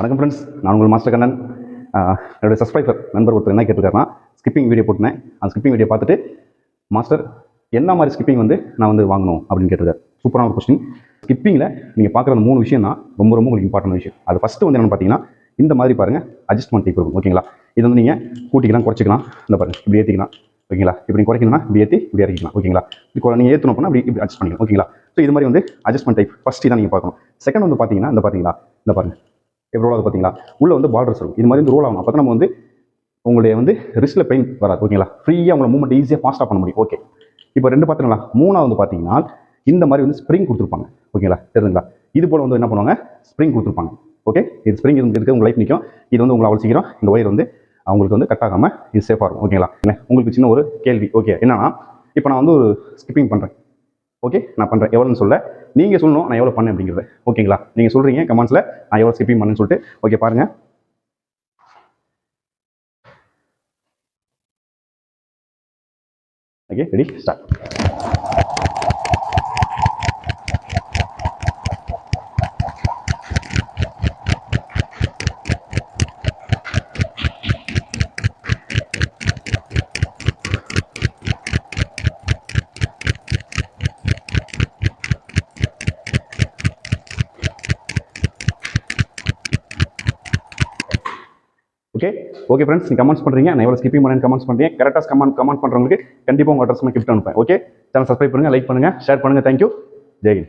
வணக்கம் ஃப்ரெண்ட்ஸ், நான் உங்கள் மாஸ்டர் கண்ணன். என்னுடைய சப்ஸ்கிரைபர் நண்பர் ஒருத்தர் என்ன கேட்டிருக்காருன்னா, ஸ்கிப்பிங் வீடியோ போட்டிருந்தேன். அந்த ஸ்கிப்பிங் வீடியோ பார்த்துட்டு, மாஸ்டர் என்ன மாதிரி ஸ்கிப்பிங் நான் வாங்கணும் அப்படின்னு கேட்டிருக்காரு. சூப்பரான ஒரு கொஸ்டின். ஸ்கிப்பிங்கில் நீங்கள் பார்க்குற அந்த 3 விஷயம் தான் ரொம்ப ரொம்ப உங்களுக்கு இம்பார்ட்டன்ட் விஷயம். அது ஃபஸ்ட்டு என்னென்னு பார்த்தீங்கன்னா, இந்த மாதிரி பாருங்கள், அட்ஜஸ்ட்மெண்ட் டைப் இருக்கும். ஓகேங்களா? இது நீங்கள் கூட்டிக்கலாம், குறைச்சிக்கலாம். இந்த பாருங்கள், இப்படி ஏற்றிக்கலாம். ஓகேங்களா? இப்படி குறைக்கணும்னா இப்படி ஏற்றி இப்படி இறக்கிக்கலாம். ஓகேங்களா? இப்போ நீங்கள் ஏற்றணும் அப்படின்னா இப்படி அட்ஜஸ்ட் பண்ணிக்கலாம். ஓகேங்களா? ஸோ இது மாதிரி அட்ஜஸ்ட்மெண்ட் டைப் ஃபஸ்ட்டு தான் நீங்கள் பார்க்கணும். செகண்ட் பார்த்தீங்கன்னா, இந்த பாருங்கள் எப்படி ரோல் ஆகுது பார்த்தீங்களா? உள்ள பார்டர்ஸ் இருக்கும். இது மாதிரி ரோல் ஆகும். அப்போ தான் நம்ம உங்களுடைய ரிஸ்ட்டில் பெயின் வராது. ஓகேங்களா? ஃப்ரீயாக உங்களை மூவ்மெண்ட் ஈஸியாக ஃபாஸ்ட்டாக பண்ண முடியும். ஓகே, இப்போ 2 பார்த்துங்களா? 3வது பார்த்தீங்கன்னா, இந்த மாதிரி ஸ்ப்ரிங் கொடுத்துருப்பாங்க. ஓகேங்களா? தெரியுதுங்களா? இது போல் என்ன பண்ணுவாங்க, ஸ்ப்ரிங் கொடுத்துருப்பாங்க. ஓகே, இது ஸ்ப்ரிங் இருக்குது, உங்கள் லைஃப் நிற்கும். இது உங்களை அவ்வளோ சீக்கிரம் இந்த ஒயர் அவங்களுக்கு கட் ஆகாமல் இது சேஃபாக இருக்கும். ஓகேங்களா? உங்களுக்கு சின்ன ஒரு கேள்வி. ஓகே, என்னன்னா இப்போ நான் ஒரு ஸ்கிப்பிங் பண்ணுறேன். ஓகே, நான் பண்ணுறேன். எவ்வளோன்னு சொல்ல நீங்கள் சொல்லணும் நான் எவ்வளோ பண்ணேன் அப்படிங்கிறது. ஓகேங்களா? நீங்கள் சொல்கிறீங்க கமெண்ட்ஸில் நான் எவ்வளோ ஸ்கிப்பிங் பண்ணேன்னு சொல்லிட்டு. ஓகே, பாருங்கள். Okay, ready, start. Okay okay friends, நீங்கள் கமெண்ட்ஸ் பண்ணுறீங்க, நான் எவ்வளோ ஸ்கிப்பிங் பண்ணேன்னு கமெண்ட்ஸ் பண்ணுறீங்க. கரெக்டாக கமெண்ட் பண்ணுறவங்களுக்கு கண்டிப்பாக உங்கள் அட்ரஸ் கிஃப்ட் அனுப்பேன். ஓகே, சேனல் சப்ஸ்கிரைப் பண்ணுங்கள், லைக் பண்ணுங்கள், ஷேர் பண்ணுங்கள். தேங்க்யூ. ஜெய் ஹிந்த்.